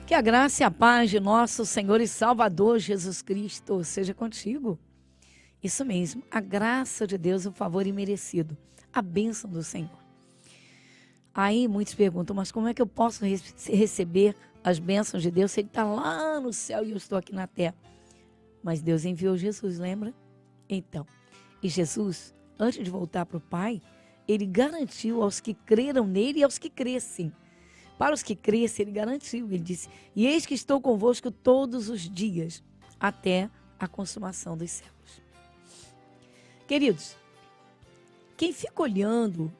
Que a graça e a paz de nosso Senhor e Salvador Jesus Cristo seja contigo. Isso mesmo, a graça de Deus, o favor imerecido, a bênção do Senhor. Aí muitos perguntam, mas como é que eu posso receber as bênçãos de Deus se Ele está lá no céu e eu estou aqui na terra? Mas Deus enviou Jesus, lembra? Então, e Jesus, antes de voltar para o Pai, Ele garantiu aos que creram nele e aos que crescem. Para os que crescem, Ele garantiu, Ele disse, e eis que estou convosco todos os dias, até a consumação dos séculos. Queridos, quem fica olhando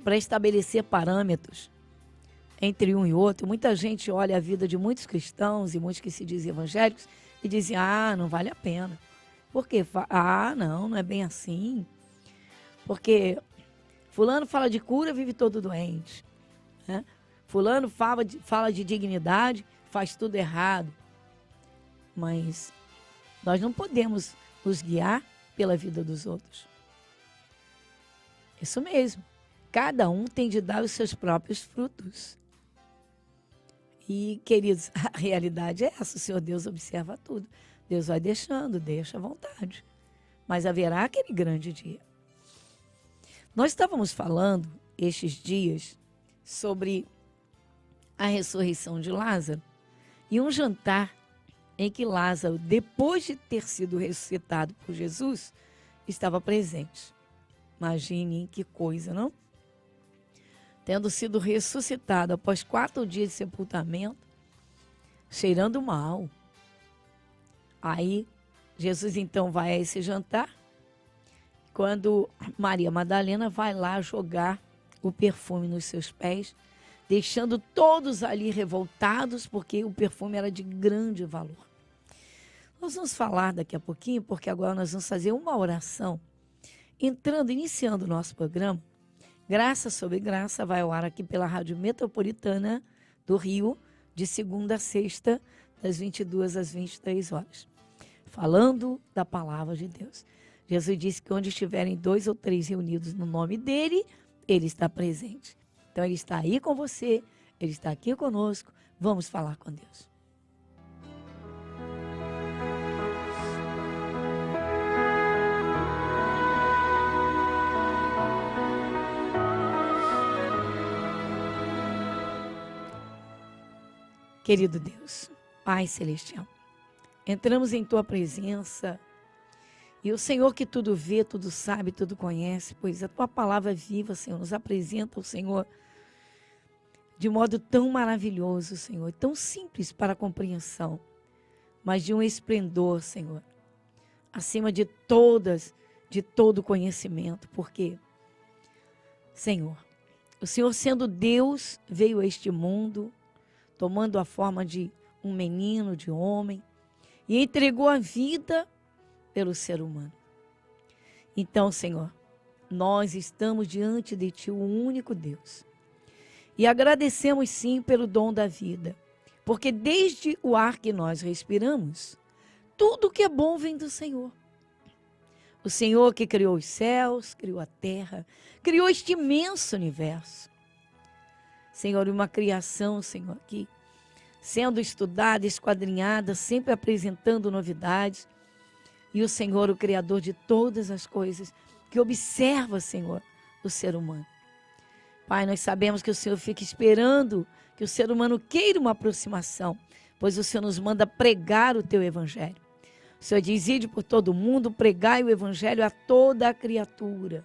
para estabelecer parâmetros entre um e outro, muita gente olha a vida de muitos cristãos e muitos que se dizem evangélicos e dizem, não vale a pena. Por quê? Não é bem assim. Porque fulano fala de cura, vive todo doente, né? Fulano fala de dignidade, faz tudo errado. Mas nós não podemos nos guiar pela vida dos outros. Isso mesmo. Cada um tem de dar os seus próprios frutos. E, queridos, a realidade é essa. O Senhor Deus observa tudo. Deus vai deixando, deixa à vontade. Mas haverá aquele grande dia. Nós estávamos falando estes dias sobre a ressurreição de Lázaro e um jantar em que Lázaro, depois de ter sido ressuscitado por Jesus, estava presente. Imaginem que coisa, não? Tendo sido ressuscitado após 4 dias de sepultamento, cheirando mal. Aí, Jesus então vai a esse jantar, quando Maria Madalena vai lá jogar o perfume nos seus pés, deixando todos ali revoltados, porque o perfume era de grande valor. Nós vamos falar daqui a pouquinho, porque agora nós vamos fazer uma oração. Iniciando o nosso programa, Graça sobre Graça vai ao ar aqui pela Rádio Metropolitana do Rio, de segunda a sexta, das 22 às 23 horas. Falando da palavra de Deus. Jesus disse que onde estiverem 2 ou 3 reunidos no nome dele, ele está presente. Então, ele está aí com você, ele está aqui conosco. Vamos falar com Deus. Querido Deus, Pai Celestial, entramos em Tua presença e o Senhor que tudo vê, tudo sabe, tudo conhece, pois a Tua palavra viva, Senhor, nos apresenta o Senhor de modo tão maravilhoso, Senhor, tão simples para a compreensão, mas de um esplendor, Senhor, acima de todo conhecimento, porque, Senhor, o Senhor sendo Deus veio a este mundo, tomando a forma de um menino, de homem, e entregou a vida pelo ser humano. Então, Senhor, nós estamos diante de Ti, o único Deus. E agradecemos sim pelo dom da vida, porque desde o ar que nós respiramos, tudo que é bom vem do Senhor. O Senhor que criou os céus, criou a terra, criou este imenso universo. Senhor, uma criação, Senhor, que sendo estudada, esquadrinhada, sempre apresentando novidades. E o Senhor, o Criador de todas as coisas, que observa, Senhor, o ser humano. Pai, nós sabemos que o Senhor fica esperando que o ser humano queira uma aproximação, pois o Senhor nos manda pregar o Teu Evangelho. O Senhor diz, ide por todo mundo, pregai o Evangelho a toda a criatura,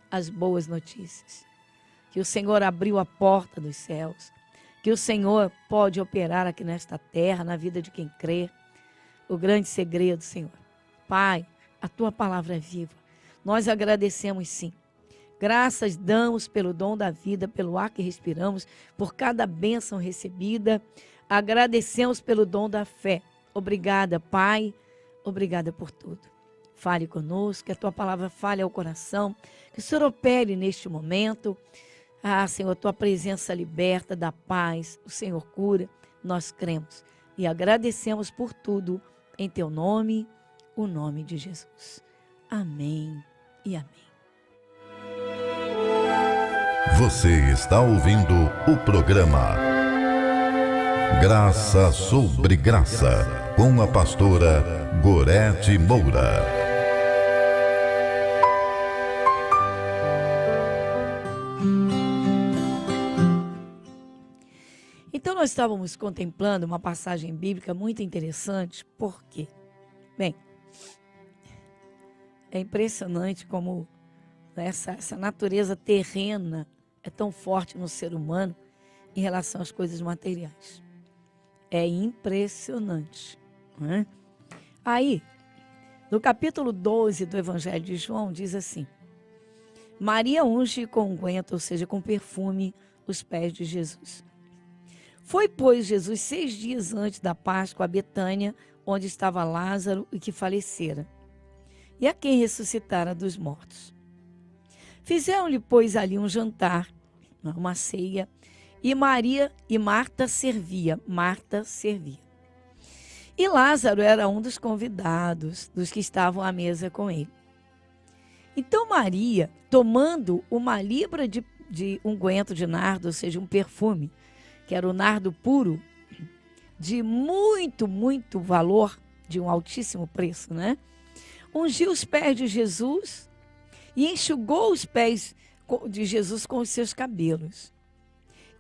as boas notícias. Que o Senhor abriu a porta dos céus, que o Senhor pode operar aqui nesta terra, na vida de quem crê. O grande segredo, Senhor. Pai, a Tua palavra é viva. Nós agradecemos sim. Graças damos pelo dom da vida, pelo ar que respiramos, por cada bênção recebida. Agradecemos pelo dom da fé. Obrigada, Pai. Obrigada por tudo. Fale conosco, que a Tua palavra fale ao coração. Que o Senhor opere neste momento. Senhor, a Tua presença liberta, dá paz. O Senhor cura. Nós cremos. E agradecemos por tudo. Em Teu nome, o nome de Jesus. Amém e amém. Você está ouvindo o programa Graça sobre Graça, com a pastora Gorete Moura. Então, nós estávamos contemplando uma passagem bíblica muito interessante, por quê? Bem, é impressionante como essa natureza terrena é tão forte no ser humano em relação às coisas materiais. É impressionante, né? Aí, no capítulo 12 do Evangelho de João, diz assim: Maria unge com unguento, ou seja, com perfume, os pés de Jesus. Foi, pois, Jesus 6 dias antes da Páscoa a Betânia, onde estava Lázaro e que falecera, e a quem ressuscitara dos mortos. Fizeram-lhe, pois, ali um jantar, uma ceia, e Marta servia. E Lázaro era um dos convidados, dos que estavam à mesa com ele. Então Maria, tomando uma libra de unguento de nardo, ou seja, um perfume, que era o nardo puro, de muito, muito valor, de um altíssimo preço, né? Ungiu os pés de Jesus e enxugou os pés de Jesus com os seus cabelos.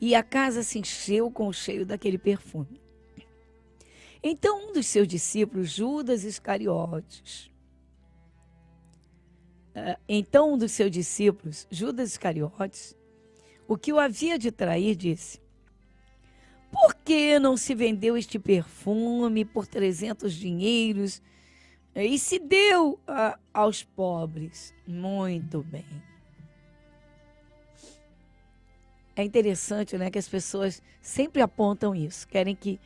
E a casa se encheu com o cheiro daquele perfume. Então um dos seus discípulos, Judas Iscariotes, o que o havia de trair, disse: por que não se vendeu este perfume por 300 dinheiros e se deu aos pobres? Muito bem. É interessante, né, que as pessoas sempre apontam isso, querem que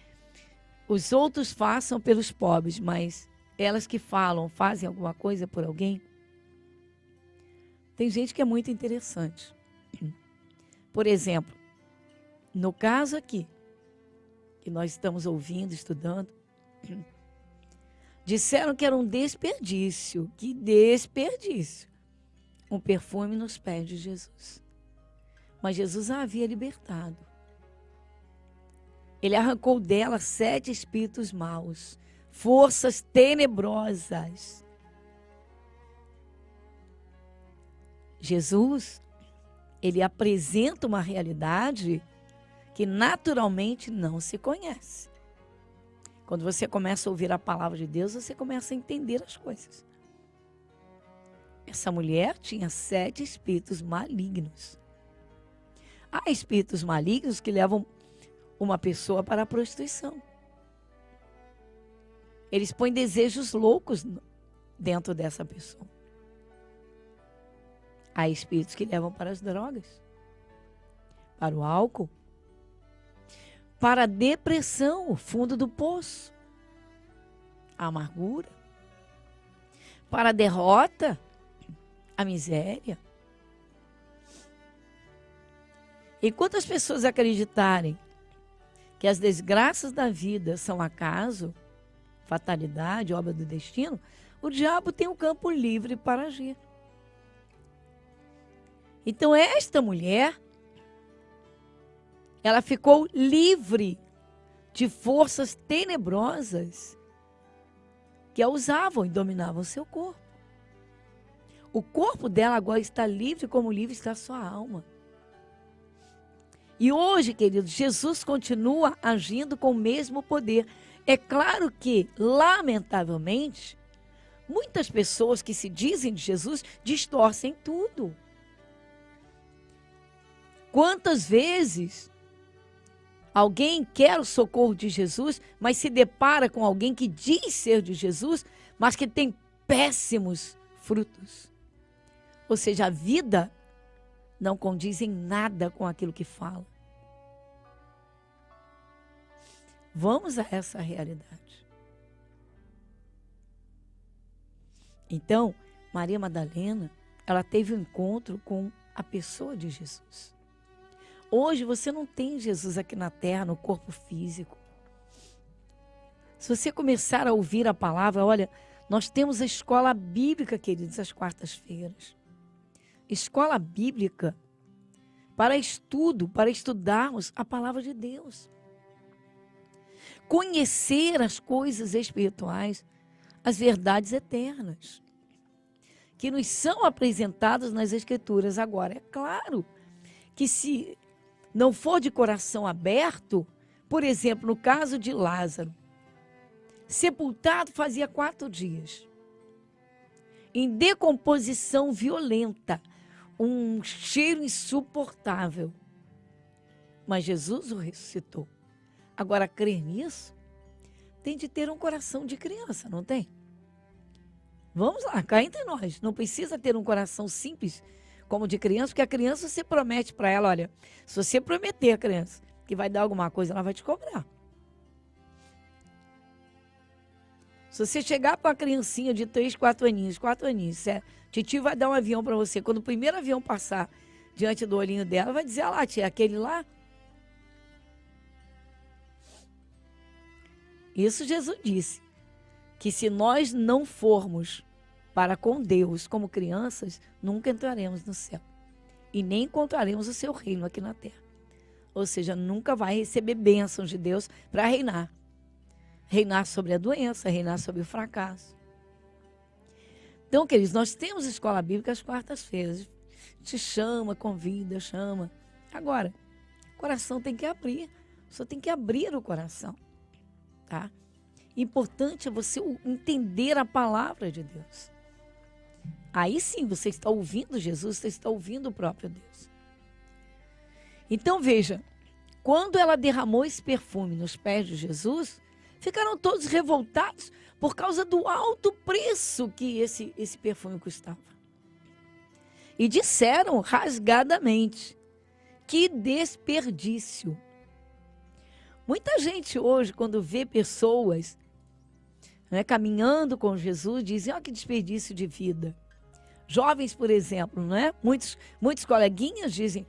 os outros façam pelos pobres, mas elas que fazem alguma coisa por alguém. Tem gente que é muito interessante. Por exemplo, no caso aqui, que nós estamos ouvindo, estudando, disseram que era um desperdício. Que desperdício! Um perfume nos pés de Jesus. Mas Jesus a havia libertado. Ele arrancou dela 7 espíritos maus, forças tenebrosas. Jesus, ele apresenta uma realidade que naturalmente não se conhece. Quando você começa a ouvir a palavra de Deus, você começa a entender as coisas. Essa mulher tinha 7 espíritos malignos. Há espíritos malignos que levam uma pessoa para a prostituição. Eles põem desejos loucos dentro dessa pessoa. Há espíritos que levam para as drogas, para o álcool, para a depressão, o fundo do poço, a amargura, para a derrota, a miséria. Enquanto as pessoas acreditarem que as desgraças da vida são acaso, fatalidade, obra do destino, o diabo tem um campo livre para agir. Então esta mulher, ela ficou livre de forças tenebrosas que a usavam e dominavam o seu corpo. O corpo dela agora está livre, como livre está a sua alma. E hoje, queridos, Jesus continua agindo com o mesmo poder. É claro que, lamentavelmente, muitas pessoas que se dizem de Jesus distorcem tudo. Quantas vezes alguém quer o socorro de Jesus, mas se depara com alguém que diz ser de Jesus, mas que tem péssimos frutos. Ou seja, a vida não condiz em nada com aquilo que fala. Vamos a essa realidade. Então, Maria Madalena, ela teve um encontro com a pessoa de Jesus. Hoje você não tem Jesus aqui na terra, no corpo físico. Se você começar a ouvir a palavra, olha, nós temos a escola bíblica, queridos, às quartas-feiras. Escola bíblica para estudo, para estudarmos a palavra de Deus. conhecer as coisas espirituais, as verdades eternas, que nos são apresentadas nas Escrituras. Agora, é claro que se não for de coração aberto, por exemplo, no caso de Lázaro, sepultado fazia 4 dias, em decomposição violenta, um cheiro insuportável. Mas Jesus o ressuscitou. Agora, crer nisso, tem de ter um coração de criança, não tem? Vamos lá, cá entre nós. Não precisa ter um coração simples como de criança, porque a criança você promete para ela, olha, se você prometer a criança que vai dar alguma coisa, ela vai te cobrar. Se você chegar para uma criancinha de 3, 4 aninhos, titio vai dar um avião para você. Quando o primeiro avião passar diante do olhinho dela, vai dizer, ah lá, tia, aquele lá. Isso Jesus disse, que se nós não formos para com Deus como crianças, nunca entraremos no céu. E nem encontraremos o seu reino aqui na terra. Ou seja, nunca vai receber bênçãos de Deus para reinar. Reinar sobre a doença, reinar sobre o fracasso. Então, queridos, nós temos escola bíblica às quartas-feiras. Te chama, convida, chama. Agora, o coração tem que abrir. Você tem que abrir o coração. Tá? Importante é você entender a palavra de Deus. Aí sim, você está ouvindo Jesus, você está ouvindo o próprio Deus. Então, veja, quando ela derramou esse perfume nos pés de Jesus, ficaram todos revoltados por causa do alto preço que esse perfume custava. E disseram rasgadamente, que desperdício. Muita gente hoje, quando vê pessoas, né, caminhando com Jesus, dizem, que desperdício de vida. Jovens, por exemplo, né? Muitos coleguinhas dizem,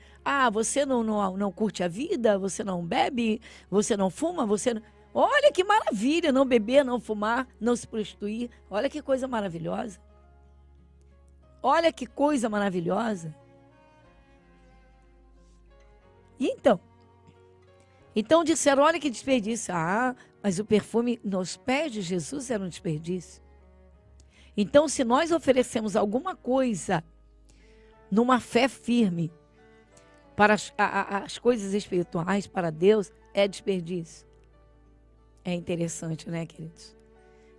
você não curte a vida, você não bebe, você não fuma, você não... Olha que maravilha, não beber, não fumar, não se prostituir. Olha que coisa maravilhosa. Olha que coisa maravilhosa. E então disseram, olha que desperdício. Mas o perfume nos pés de Jesus era um desperdício. Então, se nós oferecemos alguma coisa numa fé firme para as coisas espirituais, para Deus, é desperdício. É interessante, né, queridos?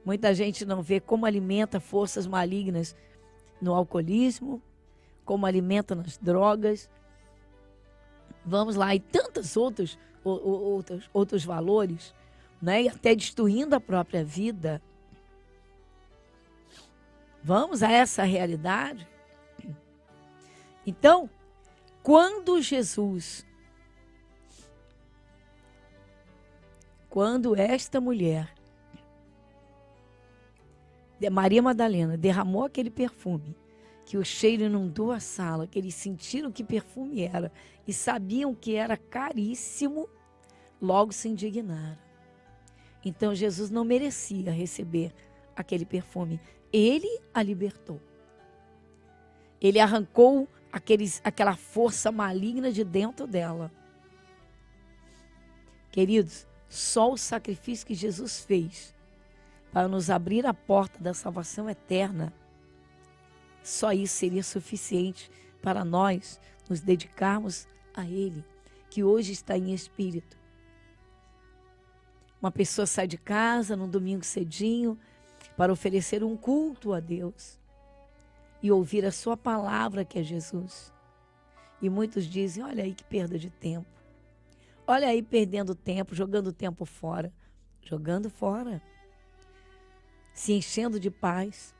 Muita gente não vê como alimenta forças malignas no alcoolismo, como alimenta nas drogas. Vamos lá, e tantos outros valores, né? E até destruindo a própria vida. Vamos a essa realidade? Então, quando esta mulher, Maria Madalena, derramou aquele perfume, que o cheiro inundou a sala, que eles sentiram que perfume era e sabiam que era caríssimo, logo se indignaram. Então Jesus não merecia receber aquele perfume. Ele a libertou. Ele arrancou aquela força maligna de dentro dela. Queridos, só o sacrifício que Jesus fez para nos abrir a porta da salvação eterna, só isso seria suficiente para nós nos dedicarmos a Ele, que hoje está em espírito. Uma pessoa sai de casa num domingo cedinho para oferecer um culto a Deus e ouvir a sua palavra, que é Jesus. E muitos dizem, olha aí que perda de tempo. Olha aí perdendo tempo, jogando tempo fora. Jogando fora. Se enchendo de paz.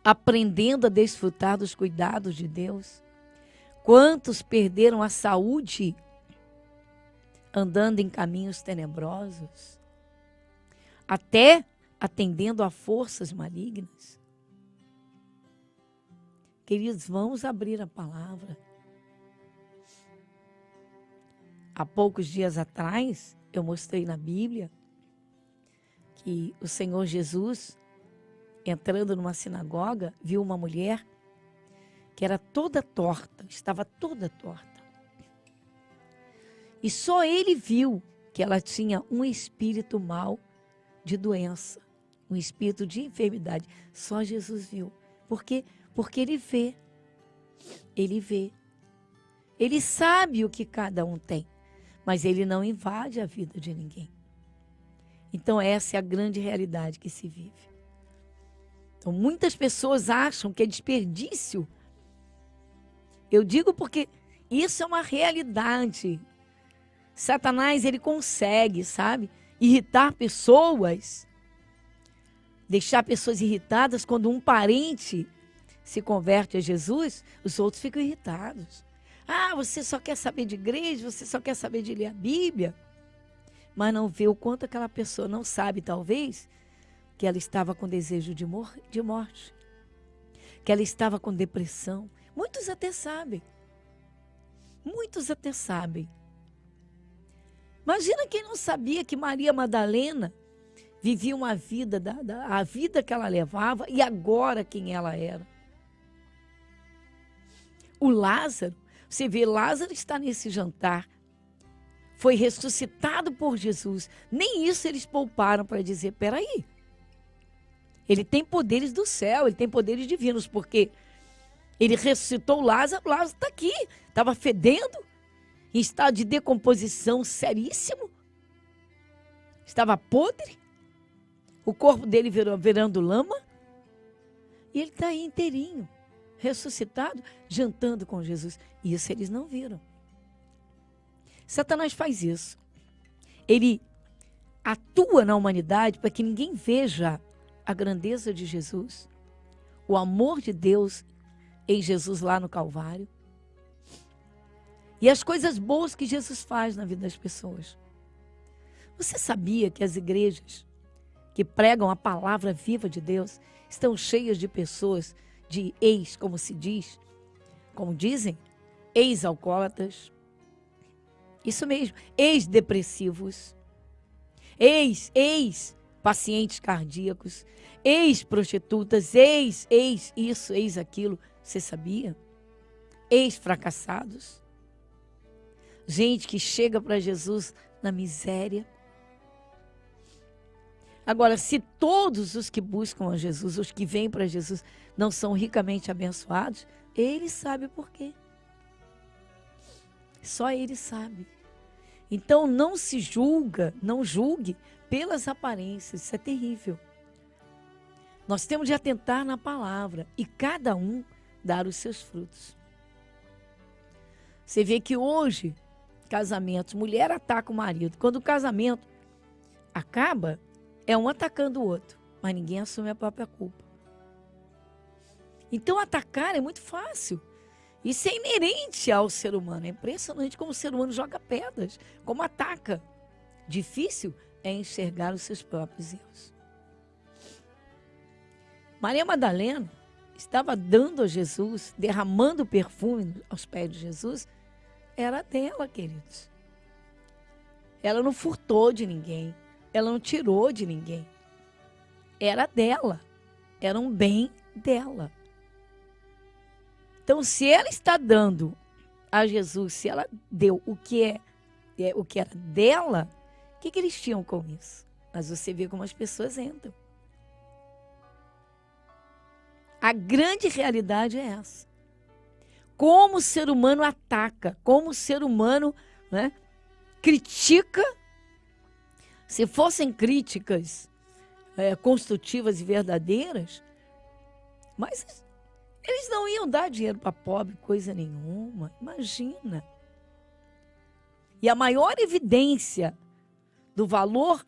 Aprendendo a desfrutar dos cuidados de Deus. Quantos perderam a saúde andando em caminhos tenebrosos? Até atendendo a forças malignas. Queridos, vamos abrir a palavra. Há poucos dias atrás, eu mostrei na Bíblia que o Senhor Jesus, entrando numa sinagoga, viu uma mulher que era toda torta, estava toda torta. E só ele viu que ela tinha um espírito mau de doença, um espírito de enfermidade. Só Jesus viu. Por quê? Porque ele vê. Ele vê. Ele sabe o que cada um tem, mas ele não invade a vida de ninguém. Então essa é a grande realidade que se vive. Então muitas pessoas acham que é desperdício. Eu digo porque isso é uma realidade. Satanás, ele consegue, sabe, irritar pessoas, deixar pessoas irritadas. Quando um parente se converte a Jesus, os outros ficam irritados. Ah, você só quer saber de igreja, você só quer saber de ler a Bíblia, mas não vê o quanto aquela pessoa não sabe, talvez, que ela estava com desejo de morte, que ela estava com depressão. Muitos até sabem. Muitos até sabem. Imagina quem não sabia que Maria Madalena vivia uma vida, a vida que ela levava e agora quem ela era. O Lázaro, você vê, Lázaro está nesse jantar, foi ressuscitado por Jesus. Nem isso eles pouparam para dizer, peraí, ele tem poderes do céu, ele tem poderes divinos, porque ele ressuscitou Lázaro, Lázaro está aqui, estava fedendo, em estado de decomposição seríssimo, estava podre, o corpo dele virando lama, e ele está aí inteirinho, ressuscitado, jantando com Jesus. Isso eles não viram. Satanás faz isso. Ele atua na humanidade para que ninguém veja a grandeza de Jesus, o amor de Deus em Jesus lá no Calvário, e as coisas boas que Jesus faz na vida das pessoas. Você sabia que as igrejas que pregam a palavra viva de Deus estão cheias de pessoas, de como se diz, como dizem, ex-alcoólatras, isso mesmo, ex-depressivos, ex-pacientes cardíacos, ex-prostitutas, isso, ex-aquilo, você sabia? Ex-fracassados. Gente que chega para Jesus na miséria. Agora, se todos os que buscam a Jesus, os que vêm para Jesus, não são ricamente abençoados, ele sabe por quê. Só ele sabe. Então não se julga, não julgue pelas aparências, isso é terrível. Nós temos de atentar na palavra e cada um dar os seus frutos. Você vê que hoje, casamentos, mulher ataca o marido. Quando o casamento acaba, é um atacando o outro, mas ninguém assume a própria culpa. Então atacar é muito fácil. Isso é inerente ao ser humano. É impressionante como o ser humano joga pedras, como ataca. Difícil é enxergar os seus próprios erros. Maria Madalena estava dando a Jesus, derramando perfume aos pés de Jesus, era dela, queridos. Ela não furtou de ninguém, ela não tirou de ninguém. Era dela, era um bem dela. Então, se ela está dando a Jesus, se ela deu o que era dela, o que eles tinham com isso? Mas você vê como as pessoas entram. A grande realidade é essa. Como o ser humano ataca, como o ser humano, né, critica. Se fossem críticas construtivas e verdadeiras, mas eles não iam dar dinheiro para pobre, coisa nenhuma. Imagina. E a maior evidência do valor,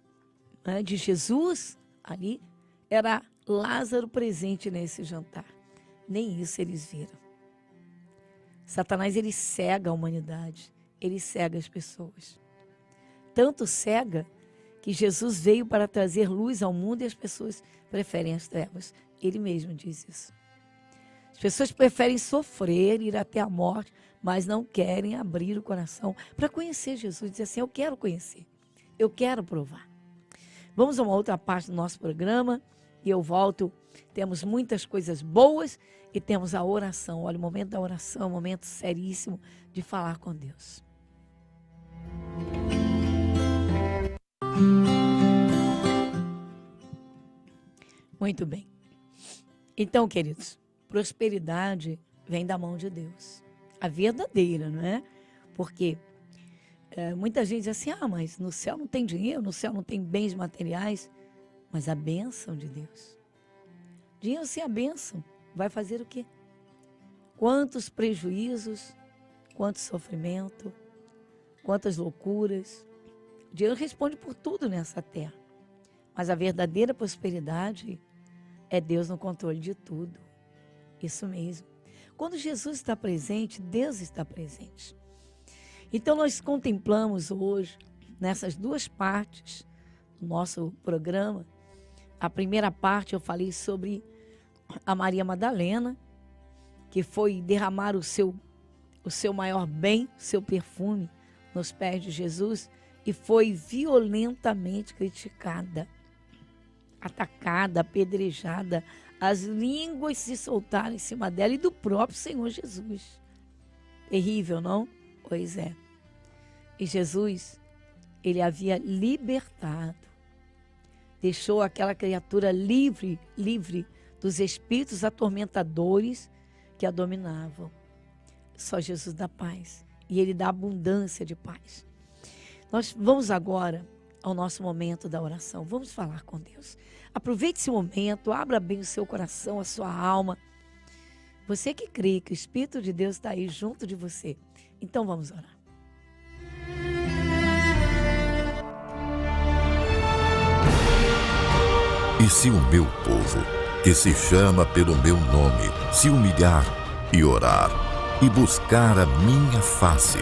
né, de Jesus ali era Lázaro presente nesse jantar. Nem isso eles viram. Satanás, ele cega a humanidade, ele cega as pessoas. Tanto cega que Jesus veio para trazer luz ao mundo e as pessoas preferem as trevas. Ele mesmo diz isso. As pessoas preferem sofrer, ir até a morte, mas não querem abrir o coração para conhecer Jesus. Dizer assim, eu quero conhecer, eu quero provar. Vamos a uma outra parte do nosso programa e eu volto. Temos muitas coisas boas e temos a oração. Olha, o momento da oração é um momento seríssimo de falar com Deus. Muito bem. Então, queridos, prosperidade vem da mão de Deus. A verdadeira, não é? Porque muita gente diz assim, mas no céu não tem dinheiro, no céu não tem bens materiais, mas a bênção de Deus. Dinheiro sem a bênção vai fazer o quê? Quantos prejuízos, quanto sofrimento, quantas loucuras. O dinheiro responde por tudo nessa terra. Mas a verdadeira prosperidade é Deus no controle de tudo. Isso mesmo. Quando Jesus está presente, Deus está presente. Então nós contemplamos hoje, nessas duas partes do nosso programa, a primeira parte eu falei sobre a Maria Madalena, que foi derramar o seu maior bem, seu perfume, nos pés de Jesus, e foi violentamente criticada, atacada, apedrejada, as línguas se soltaram em cima dela e do próprio Senhor Jesus. Terrível, não? Pois é. E Jesus, ele havia libertado, deixou aquela criatura livre dos espíritos atormentadores que a dominavam. Só Jesus dá paz. E ele dá abundância de paz. Nós vamos agora ao nosso momento da oração. Vamos falar com Deus. Aproveite esse momento, abra bem o seu coração, a sua alma. Você que crê que o Espírito de Deus está aí junto de você. Então vamos orar. E se o meu povo, que se chama pelo meu nome, se humilhar e orar, e buscar a minha face,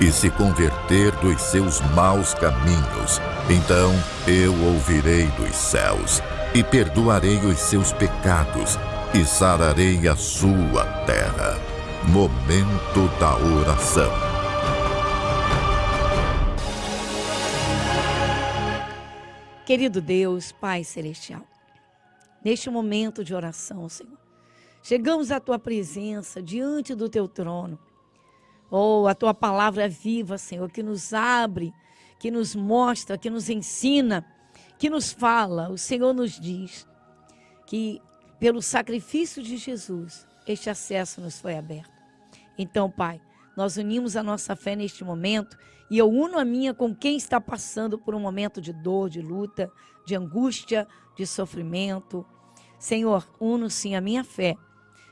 e se converter dos seus maus caminhos, então eu ouvirei dos céus, e perdoarei os seus pecados, e sararei a sua terra. Momento da oração. Querido Deus, Pai Celestial, neste momento de oração, Senhor, chegamos à Tua presença, diante do Teu trono. A Tua palavra é viva, Senhor, que nos abre, que nos mostra, que nos ensina, que nos fala. O Senhor nos diz que pelo sacrifício de Jesus, este acesso nos foi aberto. Então, Pai, nós unimos a nossa fé neste momento e eu uno a minha com quem está passando por um momento de dor, de luta, de angústia, de sofrimento. Senhor, uno sim a minha fé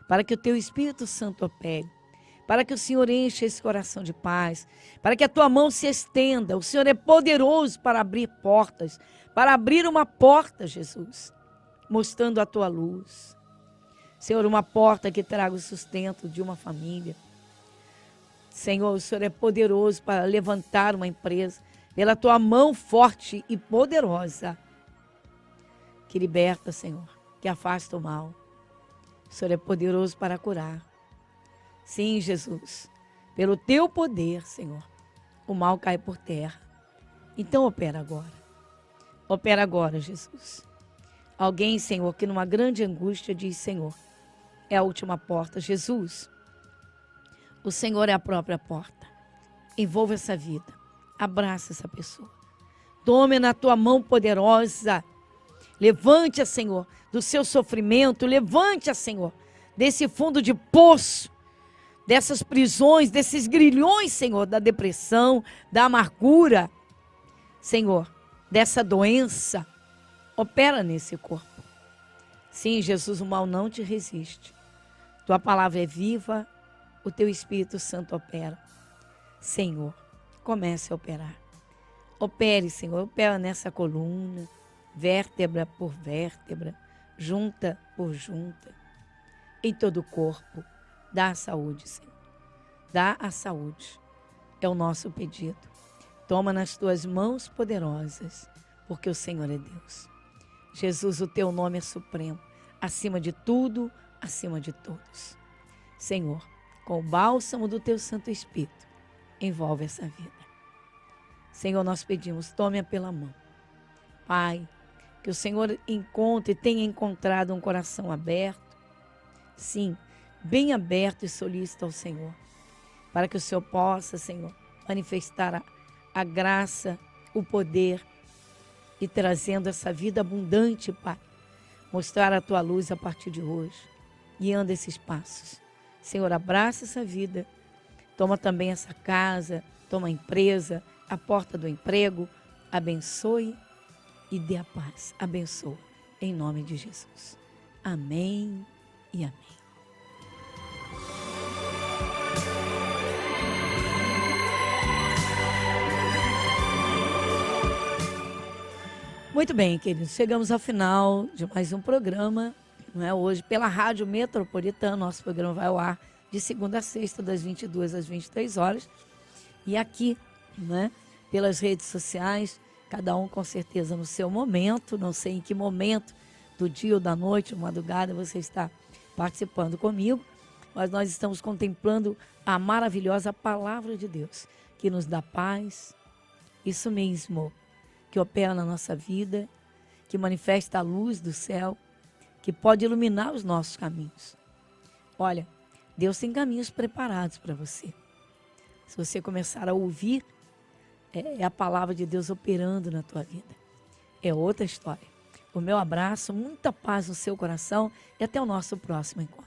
para que o Teu Espírito Santo opere, para que o Senhor encha esse coração de paz, para que a Tua mão se estenda. O Senhor é poderoso para abrir portas, para abrir uma porta, Jesus, mostrando a Tua luz. Senhor, uma porta que traga o sustento de uma família. Senhor, o Senhor é poderoso para levantar uma empresa pela Tua mão forte e poderosa, que liberta, Senhor, que afasta o mal. O Senhor é poderoso para curar. Sim, Jesus, pelo Teu poder, Senhor, o mal cai por terra. Então opera agora. Opera agora, Jesus. Alguém, Senhor, que numa grande angústia diz, Senhor, é a última porta. Jesus, o Senhor é a própria porta. Envolva essa vida. Abraça essa pessoa. Tome na Tua mão poderosa. Levante-a, Senhor, do seu sofrimento. Levante-a, Senhor, desse fundo de poço, dessas prisões, desses grilhões, Senhor, da depressão, da amargura. Senhor, dessa doença. Opera nesse corpo. Sim, Jesus, o mal não te resiste. Tua palavra é viva. O Teu Espírito Santo opera. Senhor, comece a operar. Opere, Senhor, opera nessa coluna, vértebra por vértebra, junta por junta, em todo o corpo. Dá a saúde, Senhor. Dá a saúde. É o nosso pedido. Toma nas Tuas mãos poderosas, porque o Senhor é Deus. Jesus, o Teu nome é supremo, acima de tudo, acima de todos. Senhor, com o bálsamo do Teu Santo Espírito, envolve essa vida. Senhor, nós pedimos, tome-a pela mão. Pai, que o Senhor encontre e tenha encontrado um coração aberto, sim, bem aberto e solícito ao Senhor, para que o Senhor possa, Senhor, manifestar a graça, o poder e trazendo essa vida abundante, Pai, mostrar a tua luz a partir de hoje, guiando esses passos. Senhor, abraça essa vida, toma também essa casa, toma a empresa, a porta do emprego, abençoe e dê a paz. Abençoa, em nome de Jesus. Amém e amém. Muito bem, queridos, chegamos ao final de mais um programa, não é? Hoje pela Rádio Metropolitana. Nosso programa vai ao ar de segunda a sexta, das 22 às 23 horas. E aqui, né, pelas redes sociais, cada um com certeza no seu momento, não sei em que momento do dia ou da noite, ou madrugada, você está participando comigo, mas nós estamos contemplando a maravilhosa palavra de Deus, que nos dá paz, isso mesmo, que opera na nossa vida, que manifesta a luz do céu, que pode iluminar os nossos caminhos. Olha, Deus tem caminhos preparados para você. Se você começar a ouvir, é a palavra de Deus operando na tua vida. É outra história. O meu abraço, muita paz no seu coração e até o nosso próximo encontro.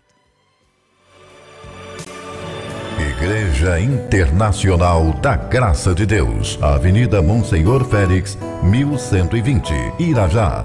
Igreja Internacional da Graça de Deus, Avenida Monsenhor Félix, 1120, Irajá.